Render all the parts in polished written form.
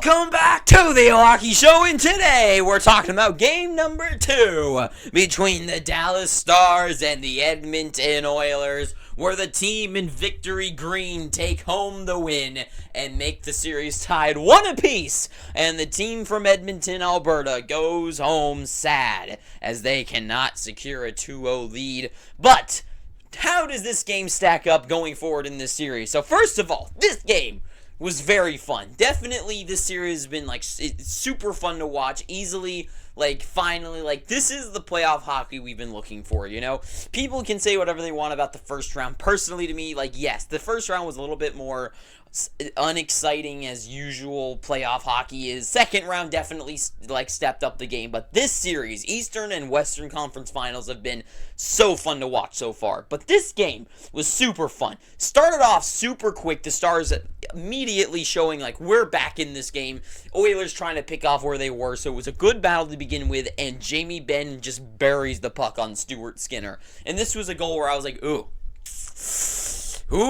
Welcome back to the Hockey Show, and today we're talking about game number 2 between the Dallas Stars and the Edmonton Oilers, where the team in victory green take home the win and make the series tied 1 apiece, and the team from Edmonton, Alberta goes home sad as they cannot secure a 2-0 lead. But how does this game stack up going forward in this series? So first of all, this game was very fun. Definitely this series has been it's super fun to watch. Easily, finally, this is the playoff hockey we've been looking for, you know? People can say whatever they want about the first round. Personally, to me, yes, the first round was a little bit more unexciting as usual playoff hockey is. Second round definitely stepped up the game, but this series, Eastern and Western Conference Finals, have been so fun to watch so far. But this game was super fun. Started off super quick, the Stars immediately showing we're back in this game. Oilers trying to pick off where they were, so it was a good battle to begin with, and Jamie Benn just buries the puck on Stuart Skinner. And this was a goal where I was like, ooh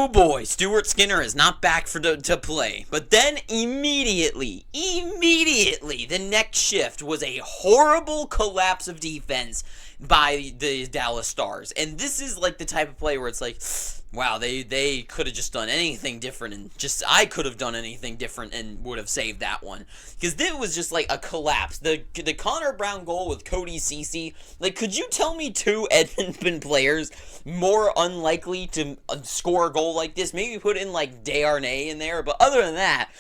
boy, Stuart Skinner is not back to play. But then immediately, the next shift was a horrible collapse of defense by the Dallas Stars. And this is the type of play where it's wow, they could have just done anything different, and I could have done anything different and would have saved that one. Because this was just a collapse. The Connor Brown goal with Cody Ceci, could you tell me 2 Edmonton players more unlikely to score a goal like this? Maybe put in Desharnais in there, but other than that,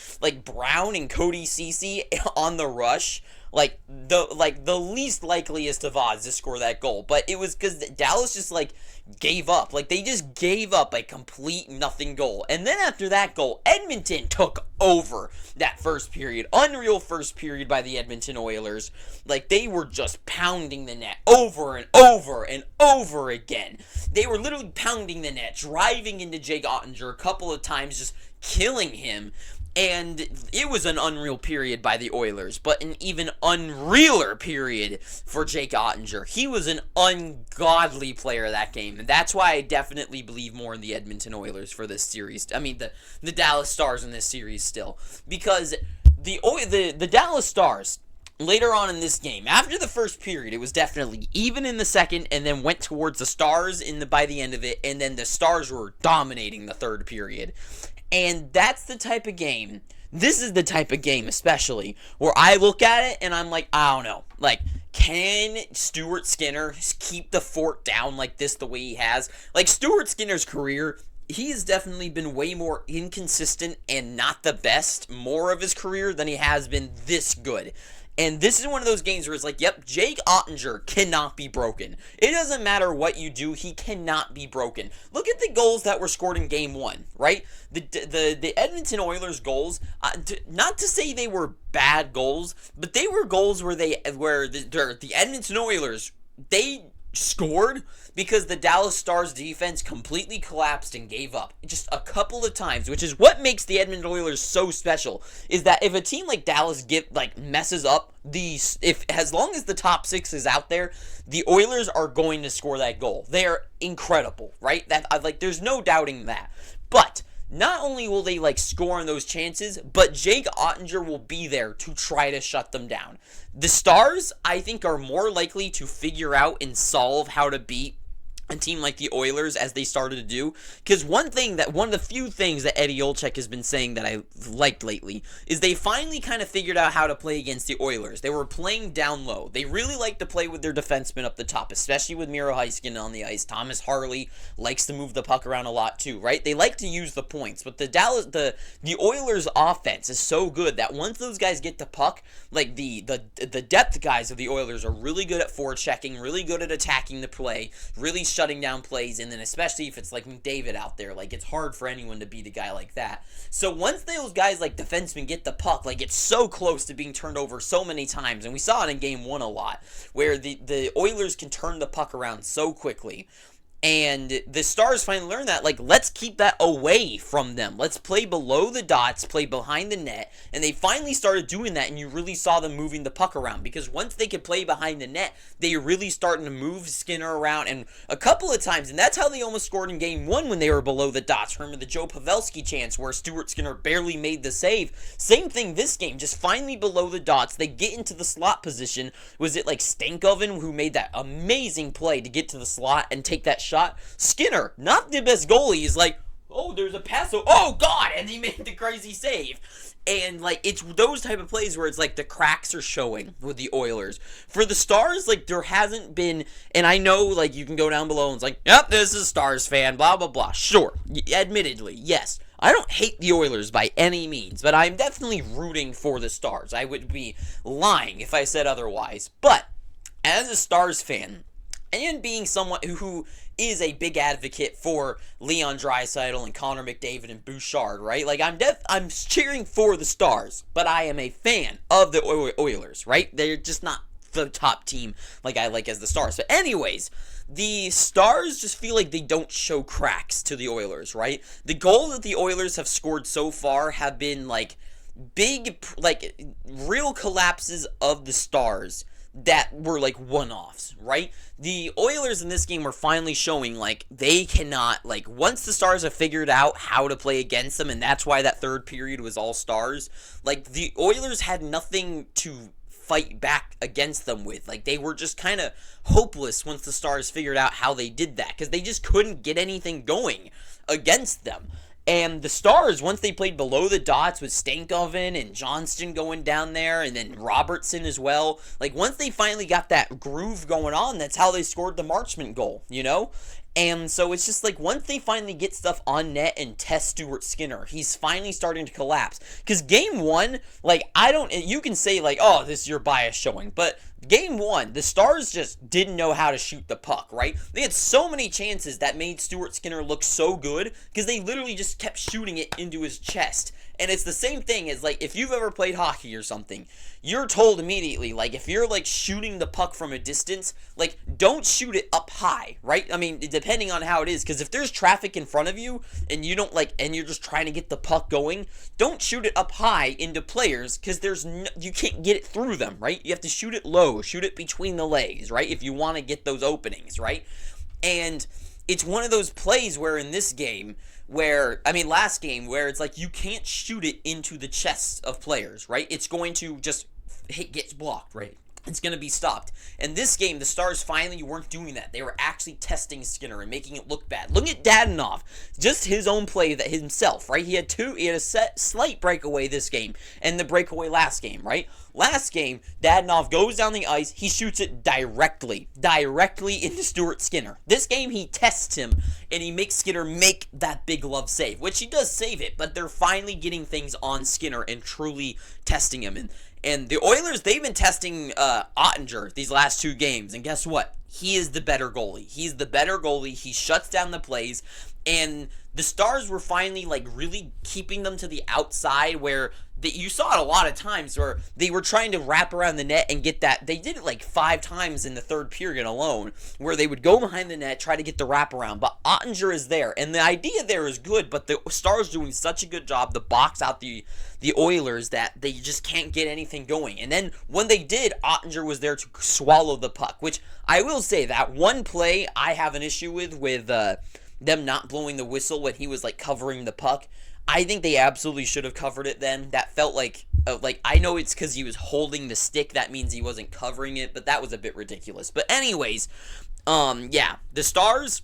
Brown and Cody Ceci on the rush, the least likeliest of odds to score that goal. But it was because Dallas just gave up. They just gave up a complete nothing goal. And then after that goal, Edmonton took over that first period. Unreal first period by the Edmonton Oilers. They were just pounding the net over and over and over again. They were literally pounding the net, driving into Jake Oettinger a couple of times, just killing him. And it was an unreal period by the Oilers, but an even unrealer period for Jake Oettinger. He was an ungodly player that game, and that's why I definitely believe more in the Edmonton Oilers for this series. I mean, the Dallas Stars in this series still. Because the Dallas Stars, later on in this game, after the first period, it was definitely even in the second, and then went towards the Stars by the end of it, and then the Stars were dominating the third period. And that's the type of game, this is the type of game especially, where I look at it and I'm I don't know. Can Stuart Skinner keep the fort down like this the way he has? Stuart Skinner's career, he has definitely been way more inconsistent and not the best more of his career than he has been this good. And this is one of those games where it's yep, Jake Oettinger cannot be broken. It doesn't matter what you do, he cannot be broken. Look at the goals that were scored in Game 1, right? The Edmonton Oilers goals, not to say they were bad goals, but they were goals where the Edmonton Oilers, they scored because the Dallas Stars defense completely collapsed and gave up just a couple of times, which is what makes the Edmonton Oilers so special, is that if a team like Dallas messes up as long as the top 6 is out there, the Oilers are going to score that goal. They're incredible, right? There's no doubting that. But not only will they score on those chances, but Jake Oettinger will be there to try to shut them down. The Stars, I think, are more likely to figure out and solve how to beat a team like the Oilers as they started to do. Because one of the few things that Eddie Olczyk has been saying that I liked lately is they finally kind of figured out how to play against the Oilers. They were playing down low. They really like to play with their defensemen up the top, especially with Miro Heiskanen on the ice. Thomas Harley likes to move the puck around a lot too, right? They like to use the points, but the Oilers offense is so good that once those guys get the puck, the depth guys of the Oilers are really good at forechecking, really good at attacking the play, really shutting down plays, and then especially if it's McDavid out there, it's hard for anyone to beat a guy like that. So once those guys defensemen get the puck, it's so close to being turned over so many times, and we saw it in Game 1 a lot, where the Oilers can turn the puck around so quickly. And the Stars finally learned that, like, let's keep that away from them. Let's play below the dots, play behind the net. And they finally started doing that, and you really saw them moving the puck around. Because once they could play behind the net, they really started to move Skinner around. And a couple of times, and that's how they almost scored in Game 1 when they were below the dots. Remember the Joe Pavelski chance where Stuart Skinner barely made the save? Same thing this game, just finally below the dots. They get into the slot position. Was it like Stankoven who made that amazing play to get to the slot and take that shot? Skinner, not the best goalie, is like, oh, there's a pass, oh god, and he made the crazy save. And like, it's those type of plays where it's like the cracks are showing with the Oilers. For the Stars, like, there hasn't been, and I know, like, you can go down below and it's like, yep, this is a Stars fan, blah blah blah. Sure, admittedly, yes, I don't hate the Oilers by any means, but I'm definitely rooting for the Stars. I would be lying if I said otherwise. But as a Stars fan, and being someone who is a big advocate for Leon Draisaitl and Connor McDavid and Bouchard, right? Like, I'm cheering for the Stars, but I am a fan of the Oilers, right? They're just not the top team like I like as the Stars. But anyways, the Stars just feel like they don't show cracks to the Oilers, right? The goal that the Oilers have scored so far have been, like, big, like, real collapses of the Stars that were like one-offs, right? The Oilers in this game were finally showing, like, they cannot, like, once the Stars have figured out how to play against them, and that's why that third period was all Stars, like, the Oilers had nothing to fight back against them with. Like, they were just kind of hopeless once the Stars figured out how they did that, because they just couldn't get anything going against them. And the Stars, once they played below the dots with Stankoven and Johnston going down there, and then Robertson as well, like, once they finally got that groove going on, that's how they scored the Marchment goal, you know? And so it's just like, once they finally get stuff on net and test Stuart Skinner, he's finally starting to collapse. Because Game 1, like, you can say, like, oh, this is your bias showing, but Game 1, the Stars just didn't know how to shoot the puck, right? They had so many chances that made Stuart Skinner look so good, because they literally just kept shooting it into his chest. And it's the same thing as, like, if you've ever played hockey or something, you're told immediately, like, if you're, like, shooting the puck from a distance, like, don't shoot it up high, right? I mean, depending on how it is, because if there's traffic in front of you, and you don't, like, and you're just trying to get the puck going, don't shoot it up high into players, because you can't get it through them, right? You have to shoot it low, shoot it between the legs, right? If you want to get those openings, right? And it's one of those plays where in this game, last game, where it's like you can't shoot it into the chests of players, right? It's going to just get blocked, right? It's going to be stopped. And this game, the Stars finally weren't doing that. They were actually testing Skinner and making it look bad. Look at Dadonov. Just his own play that himself, right? He had a slight breakaway this game and the breakaway last game, right? Last game, Dadonov goes down the ice. He shoots it directly into Stuart Skinner. This game, he tests him, and he makes Skinner make that big glove save, which he does save it, but they're finally getting things on Skinner and truly testing him. And the Oilers, they've been testing Oettinger these last two games, and guess what? He is the better goalie. He's the better goalie. He shuts down the plays, and the Stars were finally, like, really keeping them to the outside, where you saw it a lot of times where they were trying to wrap around the net and get that. They did it like 5 times in the third period alone, where they would go behind the net, try to get the wraparound. But Oettinger is there, and the idea there is good, but the Stars doing such a good job to box out the Oilers that they just can't get anything going. And then when they did, Oettinger was there to swallow the puck, which I will say that one play I have an issue with them not blowing the whistle when he was, like, covering the puck. I think they absolutely should have covered it then. That felt like I know it's because he was holding the stick. That means he wasn't covering it, but that was a bit ridiculous. But anyways, yeah, the Stars,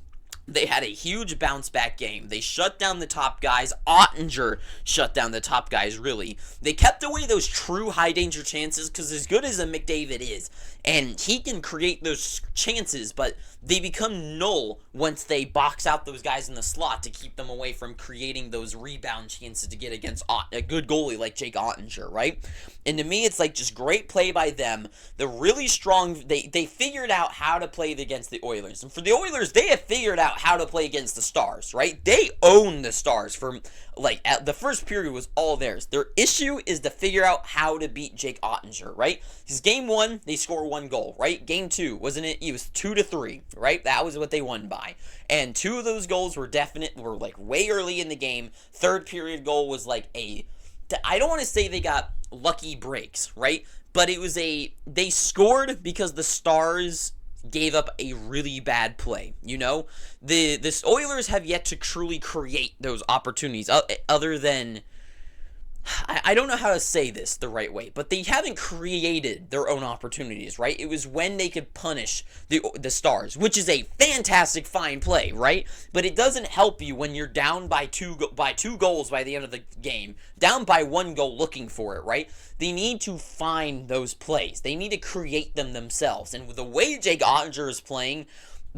they had a huge bounce back game. They shut down the top guys. Oettinger shut down the top guys, really. They kept away those true high danger chances, because as good as a McDavid is, and he can create those chances, but they become null once they box out those guys in the slot to keep them away from creating those rebound chances to get against a good goalie like Jake Oettinger, right? And to me, it's like just great play by them. They're really strong. They figured out how to play against the Oilers. And for the Oilers, they have figured out out how to play against the Stars, right? They own the Stars for, like, the first period was all theirs. Their issue is to figure out how to beat Jake Oettinger, right? Because game 1, they score 1 goal, right? Game 2, wasn't it? It was 2-3, right? That was what they won by. And 2 of those goals were like way early in the game. Third period goal was like I don't want to say they got lucky breaks, right? But it was they scored because the Stars gave up a really bad play, you know? The Oilers have yet to truly create those opportunities, other than, I don't know how to say this the right way, but they haven't created their own opportunities, right? It was when they could punish the Stars, which is a fantastic fine play, right? But it doesn't help you when you're down by two goals by the end of the game, down by 1 goal looking for it, right? They need to find those plays. They need to create them themselves. And with the way Jake Oettinger is playing,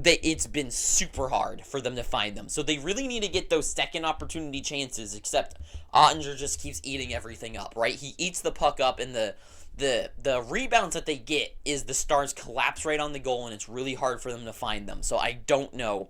it's been super hard for them to find them. So they really need to get those second opportunity chances, except Oettinger just keeps eating everything up, right? He eats the puck up, and the rebounds that they get is the Stars collapse right on the goal, and it's really hard for them to find them. So I don't know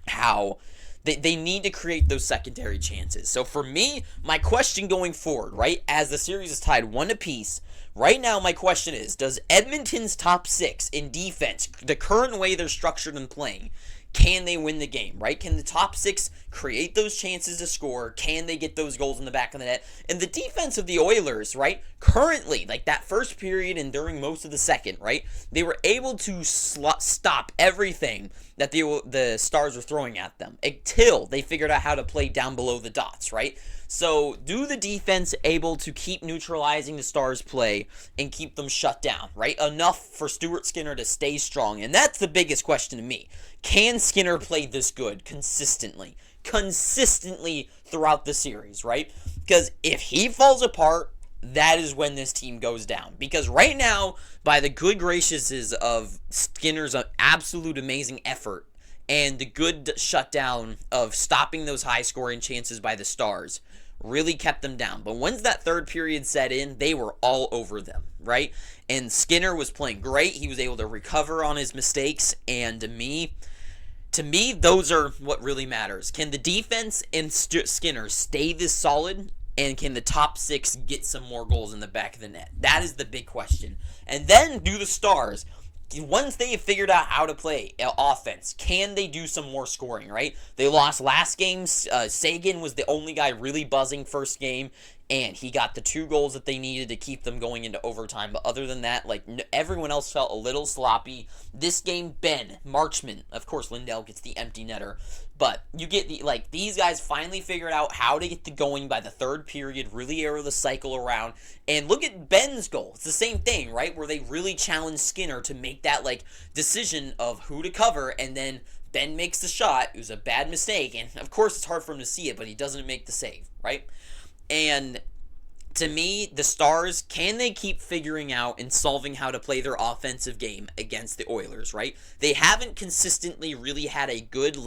how. They need to create those secondary chances. So for me, my question going forward, right, as the series is tied 1 apiece, right now my question is, does Edmonton's top 6 in defense, the current way they're structured and playing, can they win the game, right? Can the top 6 create those chances to score? Can they get those goals in the back of the net? And the defense of the Oilers, right, currently, like that first period and during most of the second, right, they were able to stop everything that the Stars were throwing at them until they figured out how to play down below the dots, right? So, do the defense able to keep neutralizing the Stars' play and keep them shut down, right? Enough for Stuart Skinner to stay strong, and that's the biggest question to me. Can Skinner play this good consistently throughout the series, right? Because if he falls apart, that is when this team goes down. Because right now, by the good gracious of Skinner's absolute amazing effort and the good shutdown of stopping those high-scoring chances by the Stars, really kept them down. But once that third period set in, they were all over them, right? And Skinner was playing great. He was able to recover on his mistakes, and to me, those are what really matters. Can the defense and Skinner stay this solid? And can the top 6 get some more goals in the back of the net? That is the big question. And then do the Stars, once they have figured out how to play offense, can they do some more scoring, right? They lost last game. Sagan was the only guy really buzzing first game, and he got the 2 goals that they needed to keep them going into overtime. But other than that, like, everyone else felt a little sloppy. This game, Ben, Marchment, of course, Lindell gets the empty netter. But you get these guys finally figured out how to get the going by the third period, really arrow the cycle around. And look at Ben's goal. It's the same thing, right? Where they really challenge Skinner to make that, decision of who to cover, and then Ben makes the shot. It was a bad mistake, and of course it's hard for him to see it, but he doesn't make the save, right? And to me, the Stars, can they keep figuring out and solving how to play their offensive game against the Oilers, right? They haven't consistently really had a good,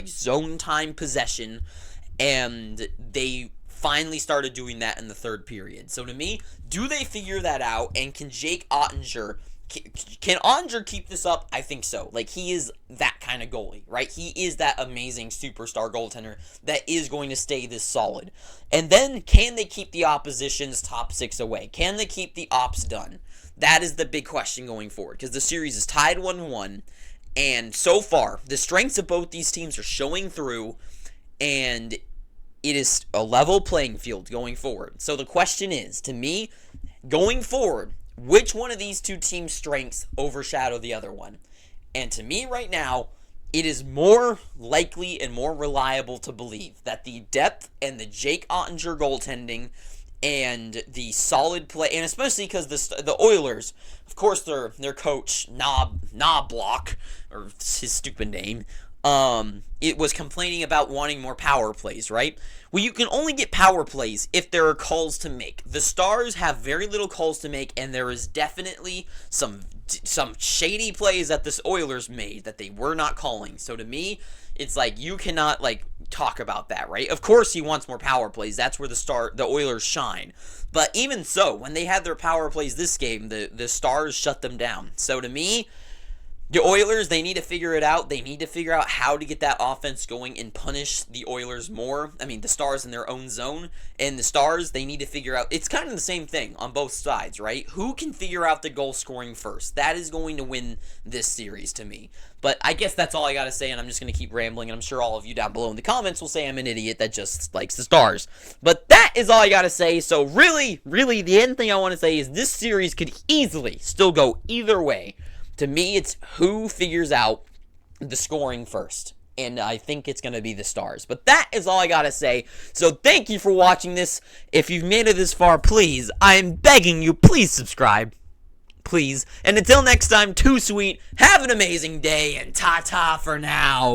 zone time possession, and they finally started doing that in the third period. So to me, do they figure that out, and can Jake Oettinger, can Oettinger keep this up? I think so. He is that kind of goalie, right? He is that amazing superstar goaltender that is going to stay this solid. And then, can they keep the opposition's top 6 away? Can they keep the ops done? That is the big question going forward, because the series is tied 1-1, and so far, the strengths of both these teams are showing through, and it is a level playing field going forward. So the question is, to me, going forward, which one of these 2 teams' strengths overshadow the other one? And to me right now, it is more likely and more reliable to believe that the depth and the Jake Oettinger goaltending and the solid play, and especially because the Oilers, of course, their coach, Knobloch, or his stupid name, it was complaining about wanting more power plays, right? Well, you can only get power plays if there are calls to make. The Stars have very little calls to make, and there is definitely some shady plays that the Oilers made that they were not calling. So to me, it's you cannot talk about that, right? Of course he wants more power plays. That's where the Oilers shine. But even so, when they had their power plays this game, the Stars shut them down. So to me, The Oilers, they need to figure it out. They need to figure out how to get that offense going and punish the Oilers more. I mean, the Stars in their own zone. And the Stars, they need to figure out. It's kind of the same thing on both sides, right? Who can figure out the goal scoring first? That is going to win this series to me. But I guess that's all I got to say, and I'm just going to keep rambling. And I'm sure all of you down below in the comments will say I'm an idiot that just likes the Stars. But that is all I got to say. So really, the end thing I want to say is this series could easily still go either way. To me, it's who figures out the scoring first. And I think it's going to be the Stars. But that is all I got to say. So thank you for watching this. If you've made it this far, please, I am begging you, please subscribe. Please. And until next time, too sweet, have an amazing day, and ta-ta for now.